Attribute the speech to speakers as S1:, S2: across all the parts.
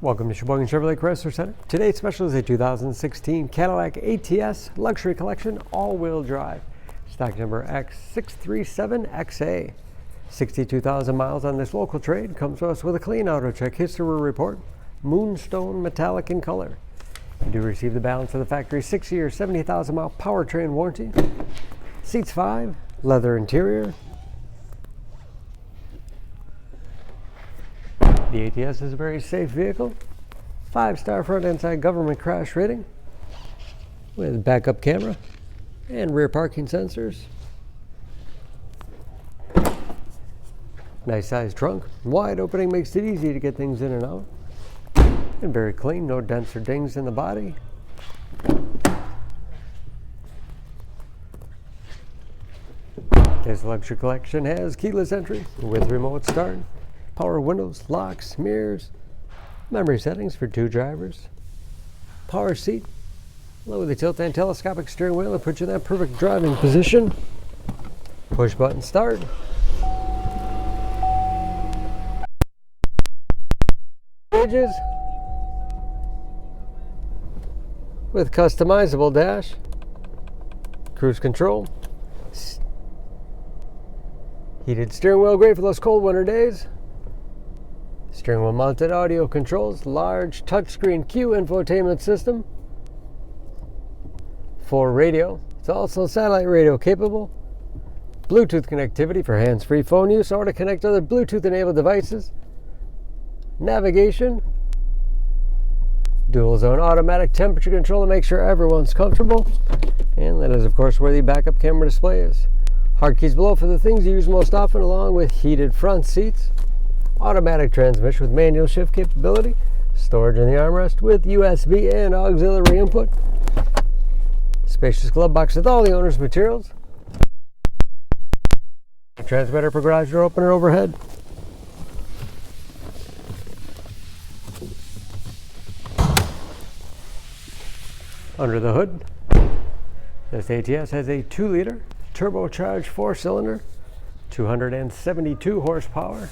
S1: Welcome to Sheboygan Chevrolet Chrysler Center. Today's special is a 2016 Cadillac ATS Luxury Collection all-wheel drive. Stock number X637XA. 62,000 miles on this local trade. Comes to us with a clean auto check history report. Moonstone Metallic in color. You do receive the balance of the factory 6-year, 70,000 mile powertrain warranty. Seats 5, leather interior. The ATS is a very safe vehicle. 5-star front and side government crash rating with backup camera and rear parking sensors. Nice sized trunk. Wide opening makes it easy to get things in and out. And very clean, no dents or dings in the body. This luxury collection has keyless entry with remote start, power windows, locks, mirrors, memory settings for 2 drivers, power seat, lower the tilt and telescopic steering wheel and put you in that perfect driving position. Push button start. Gauges with customizable dash, cruise control, heated steering wheel, great for those cold winter days. Steering wheel mounted audio controls, large touchscreen Q infotainment system, 4 radio. It's also satellite radio capable. Bluetooth connectivity for hands-free phone use or to connect other Bluetooth enabled devices. Navigation. Dual zone automatic temperature control to make sure everyone's comfortable. And that is of course where the backup camera display is. Hard keys below for the things you use most often, along with heated front seats. Automatic transmission with manual shift capability, storage in the armrest with USB and auxiliary input, spacious glove box with all the owner's materials, transmitter for garage door opener overhead, under the hood. This ATS has a 2-liter turbocharged 4-cylinder, 272 horsepower.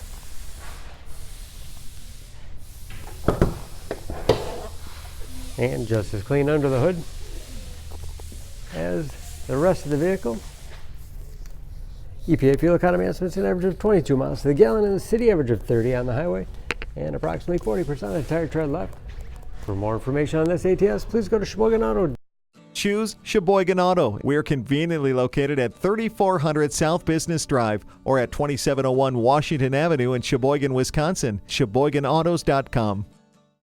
S1: And just as clean under the hood as the rest of the vehicle. EPA fuel economy estimates an average of 22 miles to the gallon in the city, average of 30 on the highway, and approximately 40% of the tire tread left. For more information on this ATS, please go to Sheboygan Auto.
S2: Choose Sheboygan Auto. We're conveniently located at 3400 South Business Drive or at 2701 Washington Avenue in Sheboygan, Wisconsin. SheboyganAutos.com.